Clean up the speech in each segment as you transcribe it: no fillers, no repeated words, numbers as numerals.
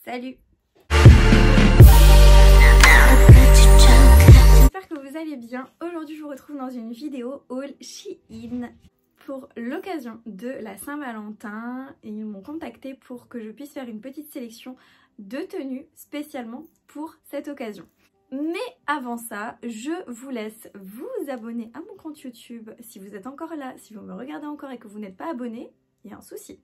Salut! J'espère que vous allez bien. Aujourd'hui je vous retrouve dans une vidéo haul Shein. Pour l'occasion de la Saint-Valentin, ils m'ont contacté pour que je puisse faire une petite sélection de tenues spécialement pour cette occasion. Mais avant ça, je vous laisse vous abonner à mon compte YouTube si vous êtes encore là, si vous me regardez encore et que vous n'êtes pas abonné, il y a un souci.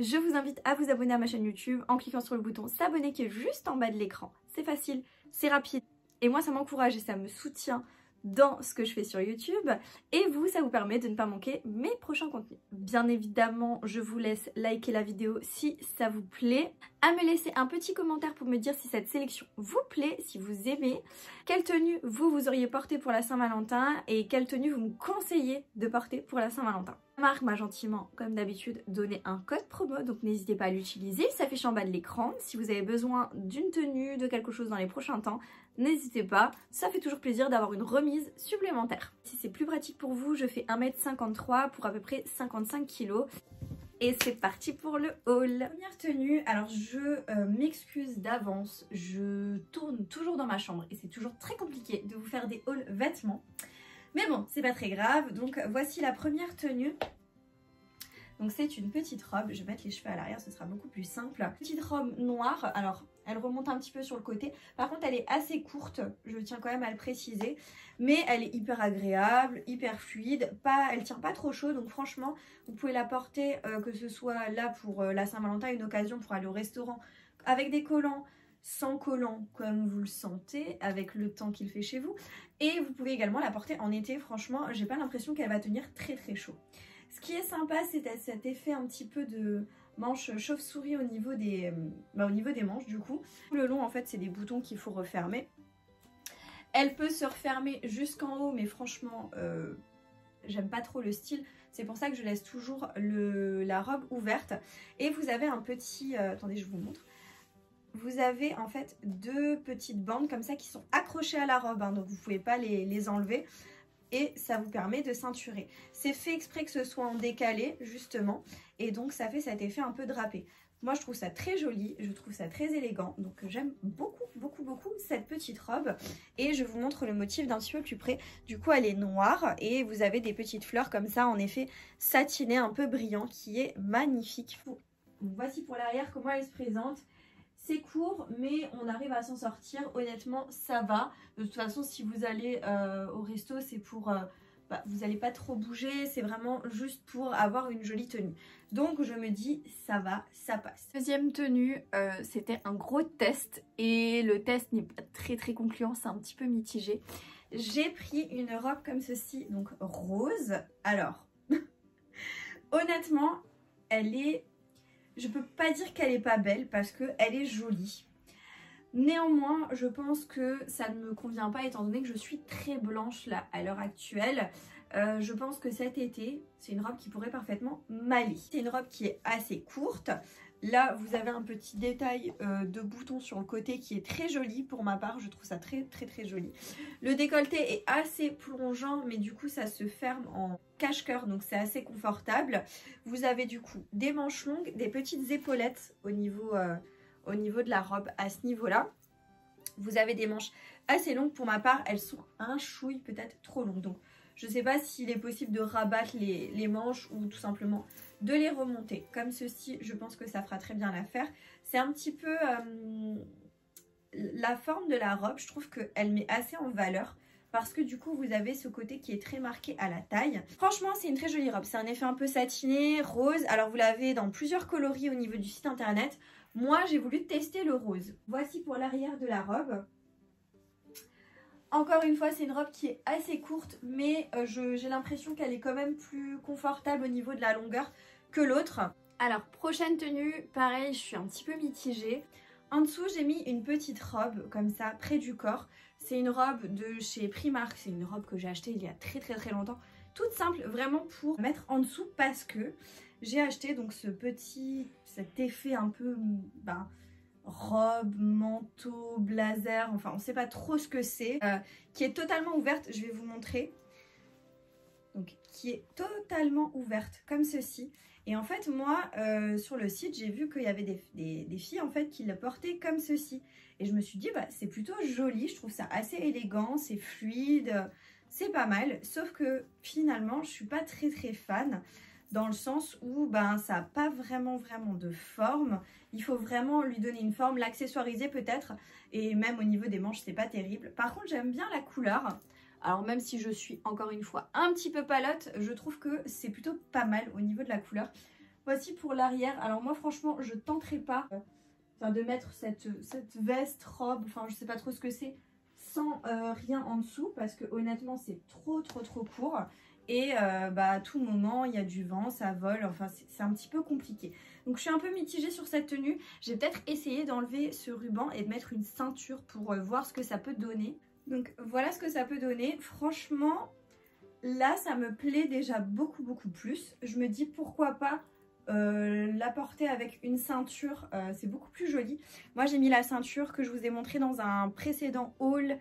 Je vous invite à vous abonner à ma chaîne YouTube en cliquant sur le bouton s'abonner qui est juste en bas de l'écran. C'est facile, c'est rapide et moi ça m'encourage et ça me soutient dans ce que je fais sur YouTube et vous, ça vous permet de ne pas manquer mes prochains contenus. Bien évidemment, je vous laisse liker la vidéo si ça vous plaît, à me laisser un petit commentaire pour me dire si cette sélection vous plaît, si vous aimez, quelle tenue vous auriez porté pour la Saint-Valentin et quelle tenue vous me conseillez de porter pour la Saint-Valentin. La marque m'a gentiment, comme d'habitude, donné un code promo, donc n'hésitez pas à l'utiliser, il s'affiche en bas de l'écran. Si vous avez besoin d'une tenue, de quelque chose dans les prochains temps, n'hésitez pas, ça fait toujours plaisir d'avoir une remise supplémentaire. Si c'est plus pratique pour vous, je fais 1m53 pour à peu près 55 kg. Et c'est parti pour le haul. Première tenue, alors je m'excuse d'avance, je tourne toujours dans ma chambre et c'est toujours très compliqué de vous faire des hauls vêtements. Mais bon, c'est pas très grave, donc voici la première tenue. Donc c'est une petite robe, je vais mettre les cheveux à l'arrière, ce sera beaucoup plus simple. Petite robe noire, alors elle remonte un petit peu sur le côté. Par contre elle est assez courte, je tiens quand même à le préciser. Mais elle est hyper agréable, hyper fluide, elle tient pas trop chaud. Donc franchement, vous pouvez la porter, que ce soit là pour la Saint-Valentin, une occasion pour aller au restaurant avec des collants, sans collants comme vous le sentez, avec le temps qu'il fait chez vous. Et vous pouvez également la porter en été, franchement, j'ai pas l'impression qu'elle va tenir très très chaud. Ce qui est sympa, c'est cet effet un petit peu de manche chauve-souris au niveau des manches du coup. Le long en fait c'est des boutons qu'il faut refermer. Elle peut se refermer jusqu'en haut mais franchement j'aime pas trop le style. C'est pour ça que je laisse toujours la robe ouverte. Et vous avez un petit... attendez je vous montre. Vous avez en fait deux petites bandes comme ça qui sont accrochées à la robe hein, donc vous pouvez pas les enlever. Et ça vous permet de ceinturer. C'est fait exprès que ce soit en décalé justement et donc ça fait cet effet un peu drapé. Moi je trouve ça très joli, je trouve ça très élégant, donc j'aime beaucoup cette petite robe et je vous montre le motif d'un petit peu plus près. Du coup elle est noire et vous avez des petites fleurs comme ça en effet satiné un peu brillant qui est magnifique. Donc, voici pour l'arrière comment elle se présente. C'est court mais on arrive à s'en sortir, honnêtement ça va. De toute façon si vous allez au resto c'est pour... vous n'allez pas trop bouger, c'est vraiment juste pour avoir une jolie tenue. Donc je me dis ça va, ça passe. Deuxième tenue, c'était un gros test et le test n'est pas très concluant, c'est un petit peu mitigé. J'ai pris une robe comme ceci, donc rose. Alors, honnêtement, elle est... Je peux pas dire qu'elle est pas belle parce qu'elle est jolie. Néanmoins, je pense que ça ne me convient pas étant donné que je suis très blanche là à l'heure actuelle. Je pense que cet été, c'est une robe qui pourrait parfaitement m'aller. C'est une robe qui est assez courte. Là, vous avez un petit détail de boutons sur le côté qui est très joli pour ma part. Je trouve ça très joli. Le décolleté est assez plongeant, mais du coup, ça se ferme en cache-cœur, donc c'est assez confortable. Vous avez du coup des manches longues, des petites épaulettes au niveau de la robe à ce niveau-là. Vous avez des manches assez longues. Pour ma part, elles sont un chouille peut-être trop longues. Donc, je ne sais pas s'il est possible de rabattre les manches ou tout simplement de les remonter. Comme ceci, je pense que ça fera très bien l'affaire. C'est un petit peu la forme de la robe. Je trouve qu'elle met assez en valeur parce que du coup, vous avez ce côté qui est très marqué à la taille. Franchement, c'est une très jolie robe. C'est un effet un peu satiné, rose. Alors, vous l'avez dans plusieurs coloris au niveau du site internet. Moi, j'ai voulu tester le rose. Voici pour l'arrière de la robe. Encore une fois, c'est une robe qui est assez courte, mais j'ai l'impression qu'elle est quand même plus confortable au niveau de la longueur que l'autre. Alors, prochaine tenue, pareil, je suis un petit peu mitigée. En dessous, j'ai mis une petite robe comme ça, près du corps. C'est une robe de chez Primark, c'est une robe que j'ai achetée il y a très longtemps. Toute simple, vraiment pour mettre en dessous parce que j'ai acheté donc cet effet un peu... robe, manteau, blazer, enfin on sait pas trop ce que c'est, qui est totalement ouverte, je vais vous montrer, donc qui est totalement ouverte comme ceci Et en fait moi sur le site j'ai vu qu'il y avait des filles en fait qui le portaient comme ceci. Et je me suis dit bah c'est plutôt joli, je trouve ça assez élégant, c'est fluide, c'est pas mal. Sauf que finalement je suis pas très fan, dans le sens où ben, ça n'a pas vraiment de forme. Il faut vraiment lui donner une forme, l'accessoiriser peut-être. Et même au niveau des manches, c'est pas terrible. Par contre, j'aime bien la couleur. Alors même si je suis encore une fois un petit peu palote, je trouve que c'est plutôt pas mal au niveau de la couleur. Voici pour l'arrière. Alors moi franchement, je tenterai pas de mettre cette veste, robe, enfin je sais pas trop ce que c'est, sans rien en dessous. Parce que honnêtement, c'est trop court. Et à tout moment il y a du vent, ça vole, enfin c'est un petit peu compliqué. Donc je suis un peu mitigée sur cette tenue. J'ai peut-être essayé d'enlever ce ruban et de mettre une ceinture pour voir ce que ça peut donner. Donc voilà ce que ça peut donner. Franchement là ça me plaît déjà beaucoup plus. Je me dis pourquoi pas la porter avec une ceinture, c'est beaucoup plus joli. Moi j'ai mis la ceinture que je vous ai montré dans un précédent haul,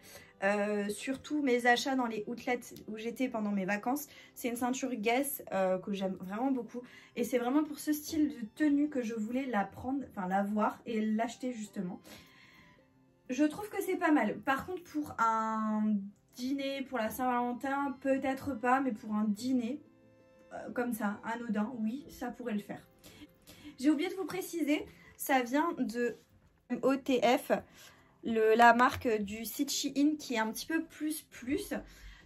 surtout mes achats dans les outlets où j'étais pendant mes vacances. C'est une ceinture Guess que j'aime vraiment beaucoup et c'est vraiment pour ce style de tenue que je voulais la prendre, enfin l'avoir et l'acheter justement. Je trouve que c'est pas mal. Par contre pour un dîner, pour la Saint-Valentin, peut-être pas, mais pour un dîner comme ça, anodin, oui, ça pourrait le faire. J'ai oublié de vous préciser, ça vient de OTF, la marque du site Shein qui est un petit peu plus.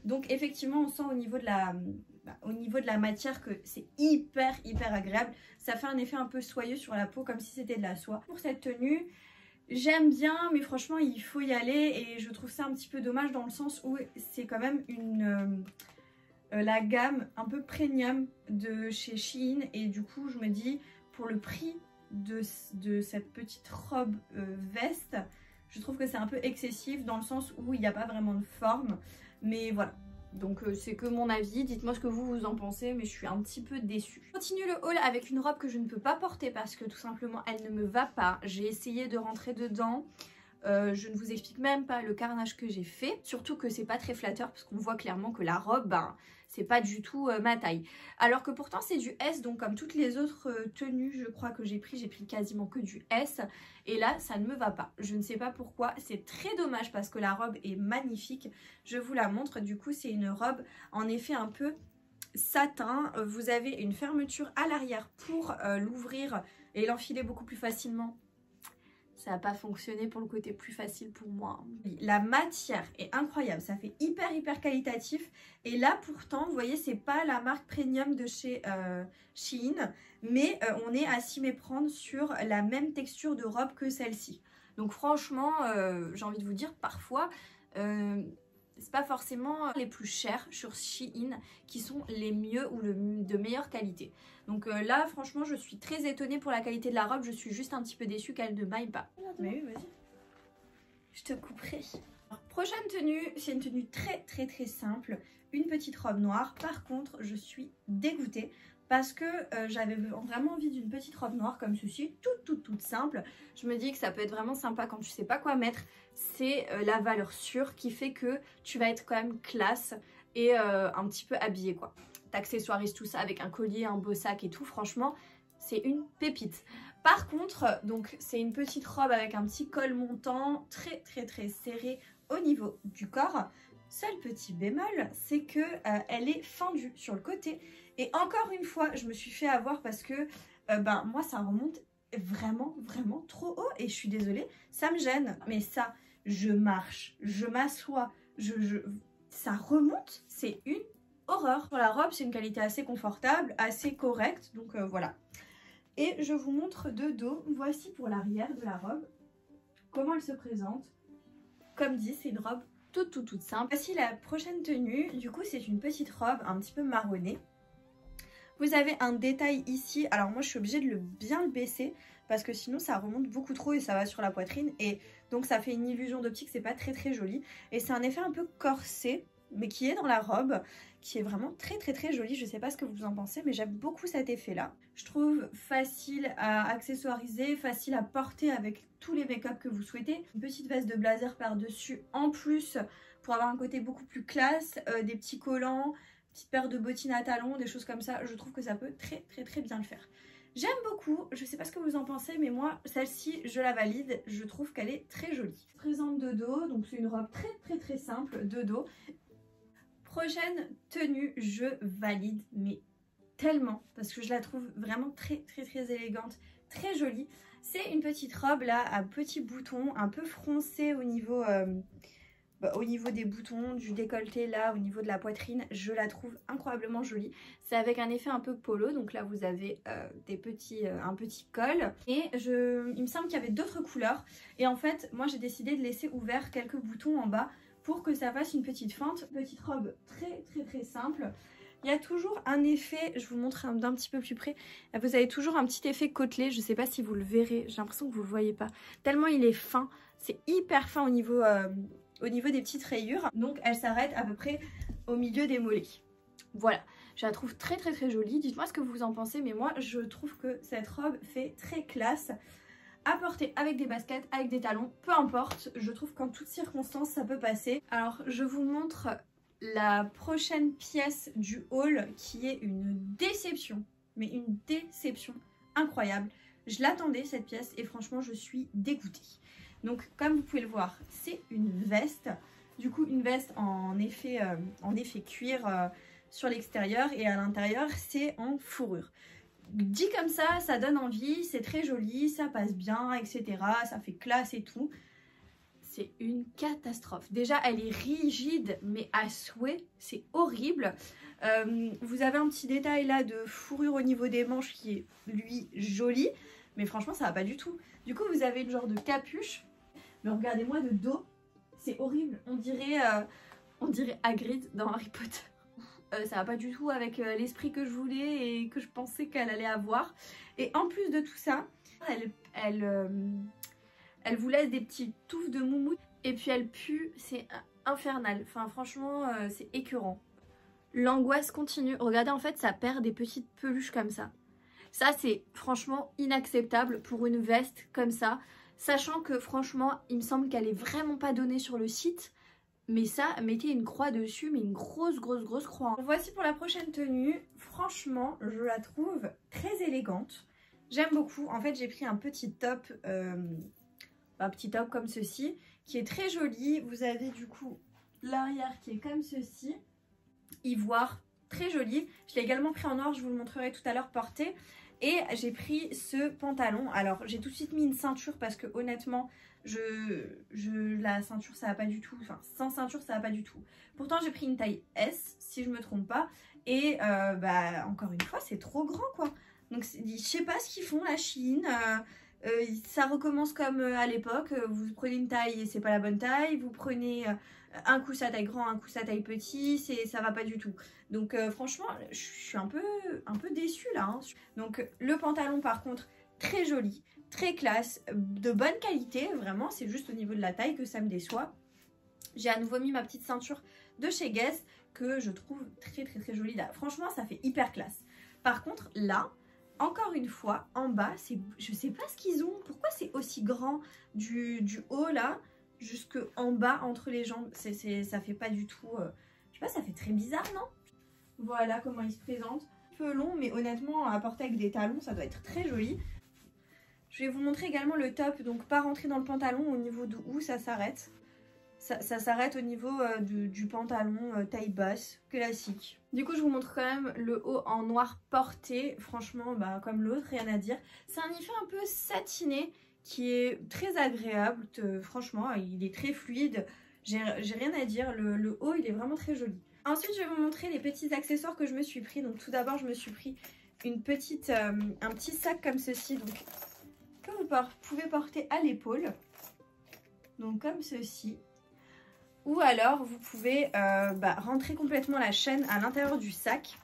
Donc effectivement, on sent au niveau de la matière que c'est hyper agréable. Ça fait un effet un peu soyeux sur la peau, comme si c'était de la soie. Pour cette tenue, j'aime bien, mais franchement, il faut y aller. Et je trouve ça un petit peu dommage dans le sens où c'est quand même la gamme un peu premium de chez Shein. Et du coup, je me dis, pour le prix de cette petite robe veste, je trouve que c'est un peu excessif dans le sens où il n'y a pas vraiment de forme. Mais voilà. Donc c'est que mon avis, dites-moi ce que vous en pensez, mais je suis un petit peu déçue. Je continue le haul avec une robe que je ne peux pas porter parce que tout simplement elle ne me va pas. J'ai essayé de rentrer dedans, je ne vous explique même pas le carnage que j'ai fait. Surtout que c'est pas très flatteur parce qu'on voit clairement que la robe, ben, c'est pas du tout ma taille. Alors que pourtant c'est du S, donc comme toutes les autres tenues je crois que j'ai pris quasiment que du S. Et là ça ne me va pas, je ne sais pas pourquoi, c'est très dommage parce que la robe est magnifique. Je vous la montre, du coup c'est une robe en effet un peu satin. Vous avez une fermeture à l'arrière pour l'ouvrir et l'enfiler beaucoup plus facilement. Ça n'a pas fonctionné pour le côté plus facile pour moi. La matière est incroyable, ça fait hyper qualitatif. Et là pourtant, vous voyez, c'est pas la marque premium de chez Shein, mais on est à s'y méprendre sur la même texture de robe que celle-ci. Donc franchement, j'ai envie de vous dire, parfois, c'est pas forcément les plus chers sur Shein qui sont les mieux ou de meilleure qualité. Donc là franchement je suis très étonnée pour la qualité de la robe, je suis juste un petit peu déçue qu'elle ne m'aille pas. Mais oui, vas-y, je te couperai. Alors, prochaine tenue, c'est une tenue très simple, une petite robe noire. Par contre je suis dégoûtée parce que j'avais vraiment envie d'une petite robe noire comme ceci, toute simple. Je me dis que ça peut être vraiment sympa quand tu sais pas quoi mettre. C'est la valeur sûre qui fait que tu vas être quand même classe et un petit peu habillée quoi. T'accessoirises tout ça avec un collier, un beau sac et tout, franchement c'est une pépite. Par contre, donc c'est une petite robe avec un petit col montant très serré au niveau du corps. Seul petit bémol, c'est que elle est fendue sur le côté. Et encore une fois, je me suis fait avoir parce que moi ça remonte vraiment trop haut et je suis désolée, ça me gêne. Mais ça, je marche, je m'assois, ça remonte, c'est une horreur. Pour la robe, c'est une qualité assez confortable, assez correcte, donc voilà. Et je vous montre de dos, voici pour l'arrière de la robe, comment elle se présente. Comme dit, c'est une robe toute simple. Voici la prochaine tenue, du coup c'est une petite robe un petit peu marronnée. Vous avez un détail ici, alors moi je suis obligée de bien le baisser parce que sinon ça remonte beaucoup trop et ça va sur la poitrine et donc ça fait une illusion d'optique, c'est pas très joli. Et c'est un effet un peu corsé mais qui est dans la robe, qui est vraiment très joli. Je sais pas ce que vous en pensez mais j'aime beaucoup cet effet là. Je trouve facile à accessoiriser, facile à porter avec tous les make-up que vous souhaitez. Une petite veste de blazer par dessus en plus pour avoir un côté beaucoup plus classe, des petits collants. petite paire de bottines à talons, des choses comme ça, je trouve que ça peut très bien le faire. J'aime beaucoup, je sais pas ce que vous en pensez, mais moi celle-ci je la valide, je trouve qu'elle est très jolie. Présente de dos, donc c'est une robe très simple de dos. Prochaine tenue, je valide, mais tellement, parce que je la trouve vraiment très élégante, très jolie. C'est une petite robe là à petits boutons, un peu froncée au niveau des boutons, du décolleté là, au niveau de la poitrine. Je la trouve incroyablement jolie. C'est avec un effet un peu polo, donc là vous avez un petit col. Et il me semble qu'il y avait d'autres couleurs. Et en fait, moi j'ai décidé de laisser ouvert quelques boutons en bas pour que ça fasse une petite fente. Petite robe très simple. Il y a toujours un effet, je vous montre d'un petit peu plus près, vous avez toujours un petit effet côtelé, je ne sais pas si vous le verrez, j'ai l'impression que vous ne le voyez pas, tellement il est fin, c'est hyper fin au niveau des petites rayures, donc elle s'arrête à peu près au milieu des mollets. Voilà, je la trouve très jolie, dites-moi ce que vous en pensez, mais moi je trouve que cette robe fait très classe, à porter avec des baskets, avec des talons, peu importe, je trouve qu'en toutes circonstances ça peut passer. Alors je vous montre la prochaine pièce du haul qui est une déception, mais une déception incroyable. Je l'attendais cette pièce et franchement je suis dégoûtée. Donc comme vous pouvez le voir, c'est une veste, du coup une veste en effet cuir sur l'extérieur et à l'intérieur c'est en fourrure. Dit comme ça donne envie, c'est très joli, ça passe bien, etc. Ça fait classe et tout. C'est une catastrophe. Déjà, elle est rigide, mais à souhait. C'est horrible. Vous avez un petit détail là de fourrure au niveau des manches qui est, lui, joli. Mais franchement, ça va pas du tout. Du coup, vous avez une genre de capuche. Mais regardez-moi de dos. C'est horrible. On dirait Hagrid dans Harry Potter. Ça va pas du tout avec l'esprit que je voulais et que je pensais qu'elle allait avoir. Et en plus de tout ça, elle vous laisse des petits touffes de moumoute et puis elle pue, c'est infernal. Enfin franchement, c'est écœurant. L'angoisse continue. Regardez, en fait, ça perd des petites peluches comme ça. Ça, c'est franchement inacceptable pour une veste comme ça. Sachant que franchement, il me semble qu'elle est vraiment pas donnée sur le site. Mais ça, mettez une croix dessus, mais une grosse croix. Voici pour la prochaine tenue. Franchement, je la trouve très élégante. J'aime beaucoup. En fait, j'ai pris un petit top comme ceci, qui est très joli. Vous avez du coup l'arrière qui est comme ceci, ivoire, très joli. Je l'ai également pris en noir, je vous le montrerai tout à l'heure porté. Et j'ai pris ce pantalon. Alors, j'ai tout de suite mis une ceinture parce que honnêtement, la ceinture ça va pas du tout, enfin sans ceinture ça va pas du tout. Pourtant j'ai pris une taille S si je me trompe pas et encore une fois c'est trop grand quoi. Donc je sais pas ce qu'ils font la Chine, ça recommence comme à l'époque, vous prenez une taille et c'est pas la bonne taille, vous prenez un coup ça taille grand, un coup ça taille petit, ça va pas du tout. Donc franchement je suis un peu déçue là hein. Donc le pantalon par contre très joli, très classe, de bonne qualité, vraiment, c'est juste au niveau de la taille que ça me déçoit. J'ai à nouveau mis ma petite ceinture de chez Guess que je trouve très jolie là. Franchement, ça fait hyper classe. Par contre, là, encore une fois, en bas, je sais pas ce qu'ils ont, pourquoi c'est aussi grand du haut là, jusque en bas entre les jambes, ça fait pas du tout, je sais pas, ça fait très bizarre, non? Voilà comment il se présente. Un peu long, mais honnêtement, à porter avec des talons, ça doit être très joli. Je vais vous montrer également le top, donc pas rentrer dans le pantalon au niveau d'où ça s'arrête. Ça s'arrête au niveau du pantalon taille basse, classique. Du coup je vous montre quand même le haut en noir porté, franchement comme l'autre, rien à dire. C'est un effet un peu satiné qui est très agréable, franchement il est très fluide, j'ai rien à dire, le haut il est vraiment très joli. Ensuite je vais vous montrer les petits accessoires que je me suis pris, donc tout d'abord je me suis pris un petit sac comme ceci, donc que vous pouvez porter à l'épaule, donc comme ceci, ou alors vous pouvez rentrer complètement la chaîne à l'intérieur du sac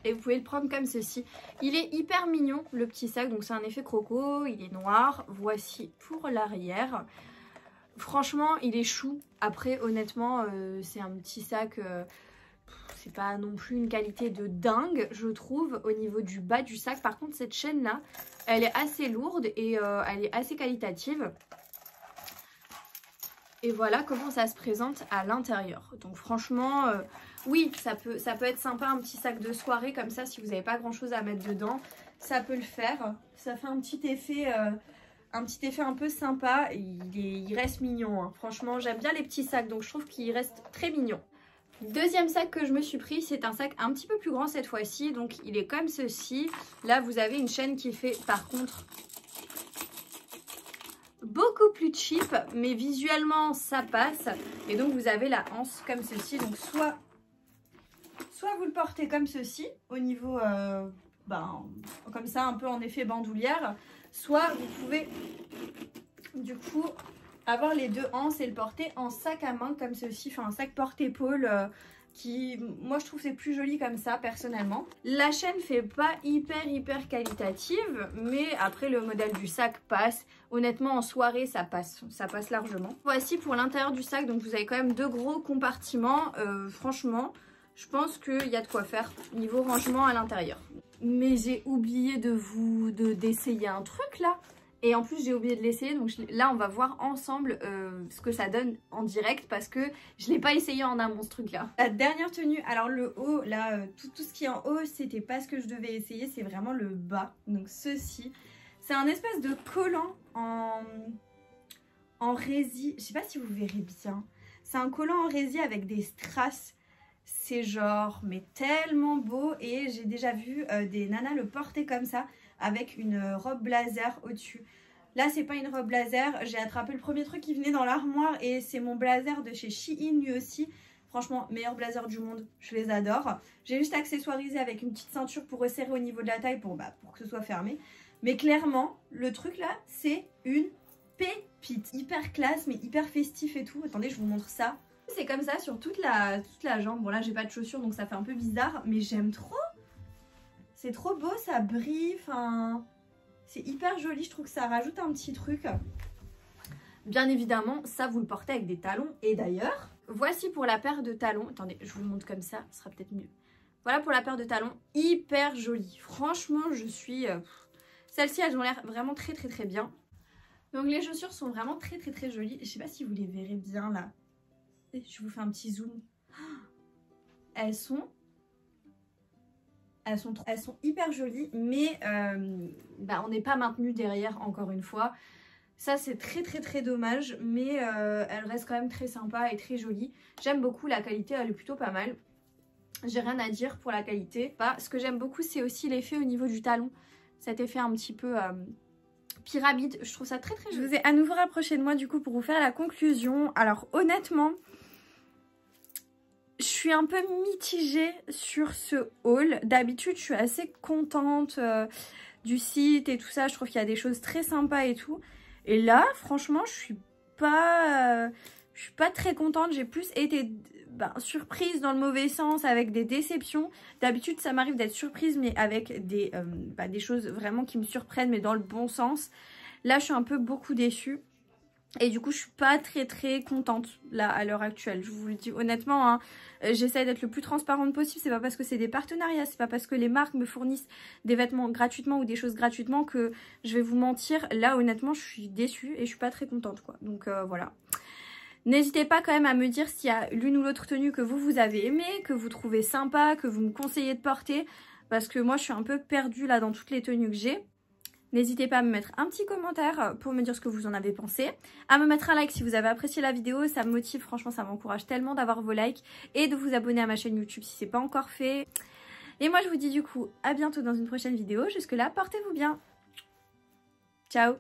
et vous pouvez le prendre comme ceci. Il est hyper mignon le petit sac, donc c'est un effet croco, il est noir. Voici pour l'arrière. Franchement il est chou. Après honnêtement c'est un petit sac, c'est pas non plus une qualité de dingue je trouve au niveau du bas du sac. Par contre cette chaîne là elle est assez lourde et elle est assez qualitative. Et voilà comment ça se présente à l'intérieur. Donc franchement, oui, ça peut être sympa, un petit sac de soirée comme ça, si vous n'avez pas grand chose à mettre dedans. Ça peut le faire. Ça fait un petit effet un peu sympa. Il reste mignon, hein. Franchement, j'aime bien les petits sacs, donc je trouve qu'il reste très mignon. Deuxième sac que je me suis pris, c'est un sac un petit peu plus grand cette fois-ci. Donc il est comme ceci. Là, vous avez une chaîne qui fait par contre beaucoup plus cheap, mais visuellement ça passe. Et donc vous avez la anse comme ceci. Donc soit vous le portez comme ceci au niveau comme ça, un peu en effet bandoulière, soit vous pouvez du coup avoir les deux anses et le porter en sac à main comme ceci, enfin un sac porte-épaule qui, moi je trouve c'est plus joli comme ça personnellement. La chaîne fait pas hyper qualitative, mais après le modèle du sac passe. Honnêtement en soirée ça passe largement. Voici pour l'intérieur du sac, donc vous avez quand même deux gros compartiments. Franchement, je pense qu'il y a de quoi faire niveau rangement à l'intérieur. Mais j'ai oublié d'essayer un truc là. Et en plus j'ai oublié de l'essayer, donc là on va voir ensemble ce que ça donne en direct parce que je l'ai pas essayé en amont ce truc là. La dernière tenue, alors le haut là, tout ce qui est en haut c'était pas ce que je devais essayer, c'est vraiment le bas. Donc ceci, c'est un espèce de collant en rési, je sais pas si vous verrez bien. C'est un collant en rési avec des strass. C'est genre mais tellement beau et j'ai déjà vu des nanas le porter comme ça avec une robe blazer au-dessus. Là c'est pas une robe blazer, j'ai attrapé le premier truc qui venait dans l'armoire et c'est mon blazer de chez Shein lui aussi. Franchement meilleur blazer du monde, je les adore. J'ai juste accessoirisé avec une petite ceinture pour resserrer au niveau de la taille pour que ce soit fermé. Mais clairement le truc là c'est une pépite, hyper classe mais hyper festif et tout. Attendez je vous montre ça. C'est comme ça sur toute la jambe. Bon là j'ai pas de chaussures donc ça fait un peu bizarre mais j'aime trop. C'est trop beau, ça brille, enfin c'est hyper joli, je trouve que ça rajoute un petit truc. Bien évidemment ça vous le portez avec des talons et d'ailleurs voici pour la paire de talons. Attendez je vous le montre comme ça, ce sera peut-être mieux. Voilà pour la paire de talons, hyper jolie. Franchement je suis... Celles-ci elles ont l'air vraiment très bien. Donc les chaussures sont vraiment très jolies. Je sais pas si vous les verrez bien là. Je vous fais un petit zoom. Elles sont hyper jolies, mais on n'est pas maintenu derrière encore une fois. Ça c'est très dommage, mais elles restent quand même très sympa et très jolies. J'aime beaucoup, la qualité elle est plutôt pas mal. J'ai rien à dire pour la qualité. Ce que j'aime beaucoup c'est aussi l'effet au niveau du talon. Cet effet un petit peu... pyramide, je trouve ça très joli. Je vous ai à nouveau rapproché de moi du coup pour vous faire la conclusion. Alors honnêtement, je suis un peu mitigée sur ce haul. D'habitude je suis assez contente du site et tout ça, je trouve qu'il y a des choses très sympas et tout. Et là franchement je suis pas très contente, j'ai plus été surprise dans le mauvais sens avec des déceptions. D'habitude ça m'arrive d'être surprise mais avec des choses vraiment qui me surprennent mais dans le bon sens. Là je suis un peu beaucoup déçue et du coup je suis pas très contente là à l'heure actuelle. Je vous le dis honnêtement hein, j'essaie d'être le plus transparente possible. C'est pas parce que c'est des partenariats, c'est pas parce que les marques me fournissent des vêtements gratuitement ou des choses gratuitement que je vais vous mentir. Là honnêtement je suis déçue et je suis pas très contente quoi. Donc voilà. N'hésitez pas quand même à me dire s'il y a l'une ou l'autre tenue que vous avez aimé, que vous trouvez sympa, que vous me conseillez de porter. Parce que moi je suis un peu perdue là dans toutes les tenues que j'ai. N'hésitez pas à me mettre un petit commentaire pour me dire ce que vous en avez pensé. À me mettre un like si vous avez apprécié la vidéo, ça me motive, franchement ça m'encourage tellement d'avoir vos likes. Et de vous abonner à ma chaîne YouTube si c'est pas encore fait. Et moi je vous dis du coup à bientôt dans une prochaine vidéo. Jusque là, portez-vous bien. Ciao.